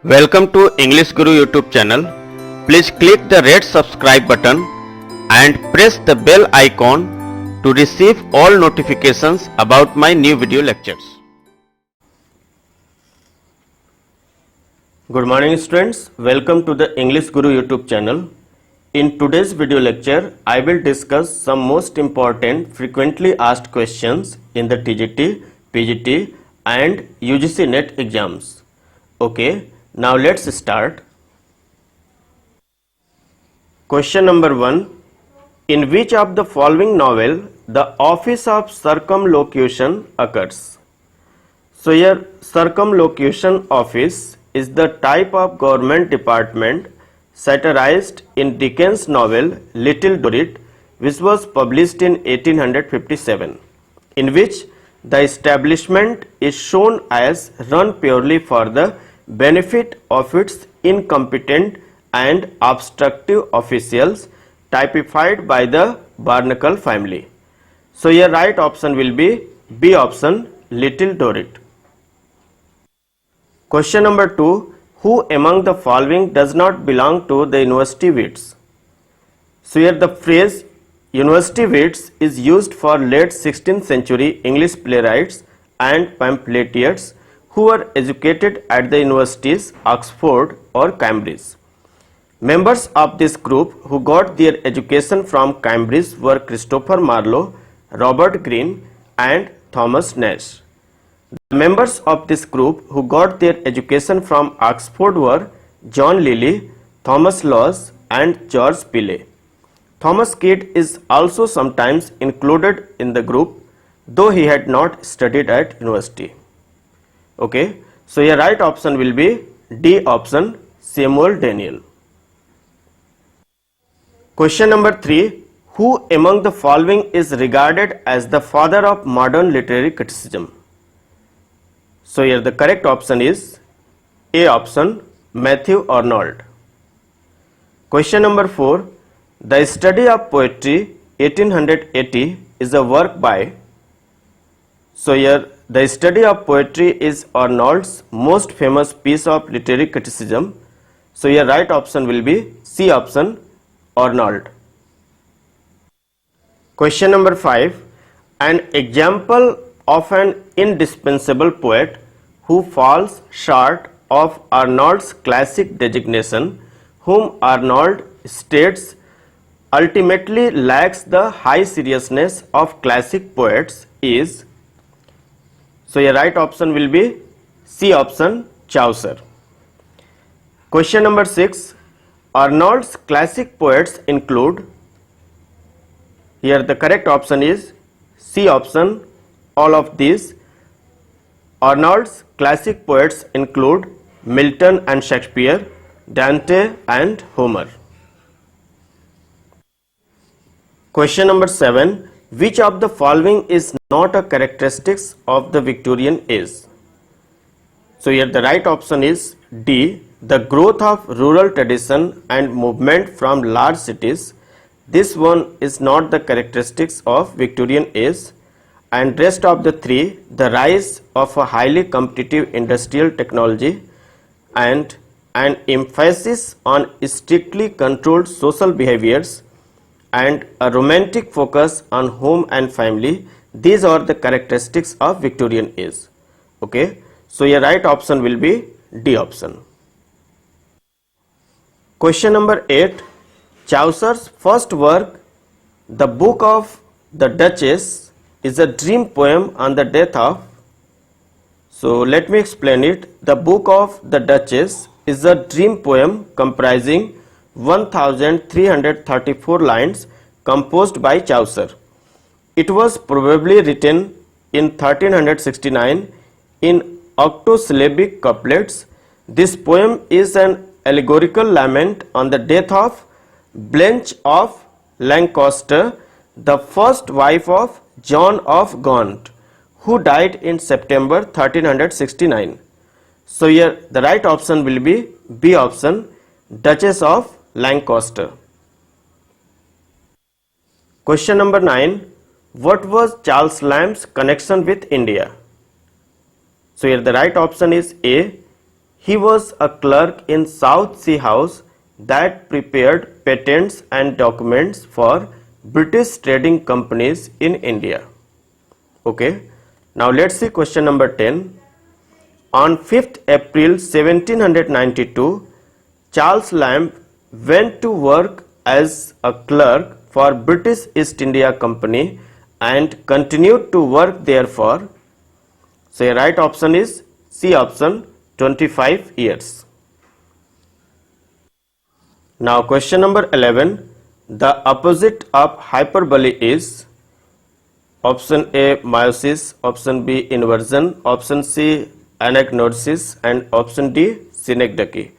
Welcome to English Guru YouTube channel. Please click the red subscribe button and press the bell icon to receive all notifications about my new video lectures. Good morning students, welcome to the English Guru YouTube channel. In today's video lecture, I will discuss some most important frequently asked questions in the TGT, PGT and UGC NET exams. Okay, now let's start. Question number 1. In which of the following novel the office of circumlocution occurs? So here circumlocution office is the type of government department satirized in Dickens' novel Little Dorrit, which was published in 1857, in which the establishment is shown as run purely for the benefit of its incompetent and obstructive officials, typified by the Barnacle family. So your right option will be B option, Little Dorrit. Question number 2. Who among the following does not belong to the university wits? So here the phrase university wits is used for late 16th century English playwrights and pamphleteers who were educated at the universities Oxford or Cambridge. Members of this group who got their education from Cambridge were Christopher Marlowe, Robert Greene and Thomas Nash. The members of this group who got their education from Oxford were John Lilly, Thomas Lodge and George Peele. Thomas Kidd is also sometimes included in the group, though he had not studied at university. Okay, so your right option will be D option, Samuel Daniel. Question number 3. Who among the following is regarded as the father of modern literary criticism? So here the correct option is A option, Matthew Arnold. Question number 4. The Study of Poetry 1880 is a work by. So here the Study of Poetry is Arnold's most famous piece of literary criticism. So your right option will be C option, Arnold. Question number 5. An example of an indispensable poet who falls short of Arnold's classic designation, whom Arnold states ultimately lacks the high seriousness of classic poets, is. So your right option will be C option, Chaucer. Question number 6. Arnold's classic poets include. Here the correct option is C option, all of these. Arnold's classic poets include Milton and Shakespeare, Dante and Homer. Question number 7. Which of the following is not a characteristic of the Victorian age? So here the right option is D. The growth of rural tradition and movement from large cities. This one is not the characteristics of Victorian age. And rest of the 3, the rise of a highly competitive industrial technology and an emphasis on strictly controlled social behaviors and a romantic focus on home and family. These are the characteristics of Victorian age. Okay, so your right option will be D option. Question number 8. Chaucer's first work, The Book of the Duchess, is a dream poem on the death of. So let me explain it. The Book of the Duchess is a dream poem comprising 1334 lines composed by Chaucer. It was probably written in 1369 in octosyllabic couplets. This poem is an allegorical lament on the death of Blanche of Lancaster, the first wife of John of Gaunt, who died in September 1369. So here the right option will be B option, Duchess of Lancaster. Question number 9. What was Charles Lamb's connection with India? So here the right option is A. He was a clerk in South Sea House that prepared patents and documents for British trading companies in India. Okay, now let's see question number 10. On 5th April 1792, Charles Lamb went to work as a clerk for British East India Company and continued to work there for, so your right option is C option, 25 years. Now question number 11. The opposite of hyperbole is option A meiosis, option B inversion, option C anagnorisis and option D synecdoche.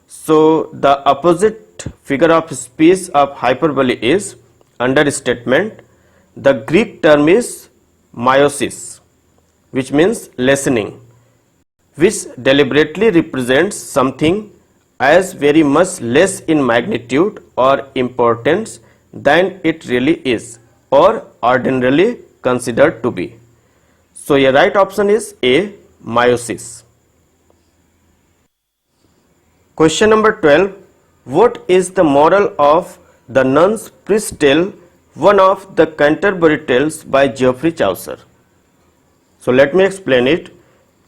So the opposite figure of speech of hyperbole is understatement. The Greek term is meiosis, which means lessening, which deliberately represents something as very much less in magnitude or importance than it really is or ordinarily considered to be. So your right option is A, meiosis. Question number 12. What is the moral of the Nun's Priest's Tale, one of the Canterbury Tales by Geoffrey Chaucer? So let me explain it.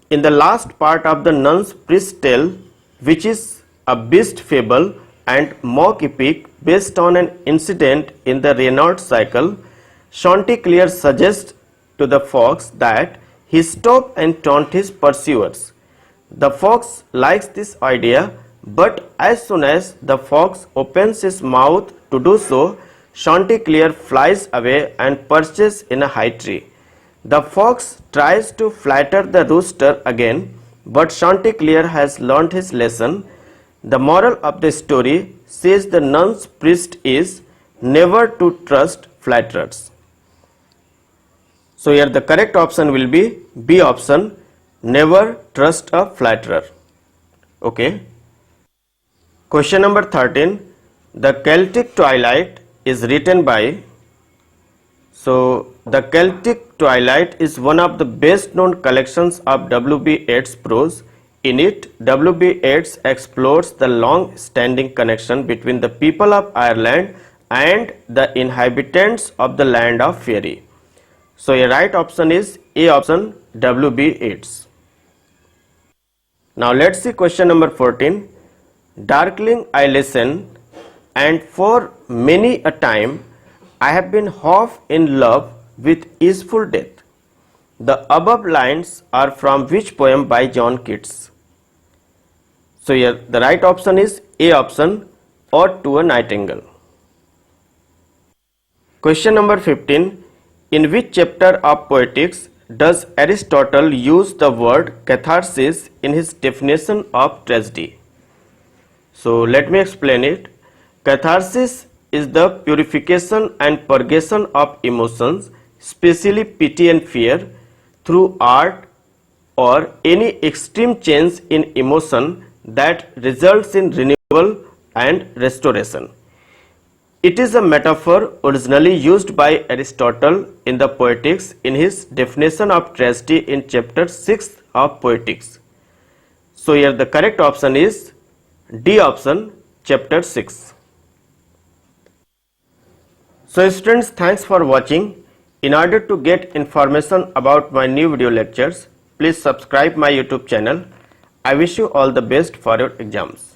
In the last part of the Nun's Priest's Tale, which is a beast fable and mock epic based on an incident in the Renaud cycle, Chanticleer suggests to the fox that he stop and taunt his pursuers. The fox likes this idea, but as soon as the fox opens his mouth to do so, Chanticleer flies away and perches in a high tree. The fox tries to flatter the rooster again, but Chanticleer has learned his lesson. The moral of the story, says the Nun's priest, is never to trust flatterers. So here the correct option will be B option, never trust a flatterer. Okay. Question number 13. The Celtic Twilight is written by, so the Celtic Twilight is one of the best known collections of W.B. Yeats' prose. In it, W.B. Yeats explores the long standing connection between the people of Ireland and the inhabitants of the land of Faery. So your right option is A option, W.B. Yeats. Now let's see question number 14. Darkling I listen, and for many a time I have been half in love with easeful death. The above lines are from which poem by John Keats? So here the right option is A option, Ode to a Nightingale. Question number 15. In which chapter of Poetics does Aristotle use the word catharsis in his definition of tragedy? So let me explain it. Catharsis is the purification and purgation of emotions, especially pity and fear, through art or any extreme change in emotion that results in renewal and restoration. It is a metaphor originally used by Aristotle in the Poetics in his definition of tragedy in chapter 6 of Poetics. So here the correct option is D option, chapter 6. So students, thanks for watching. In order to get information about my new video lectures, please subscribe my YouTube channel. I wish you all the best for your exams.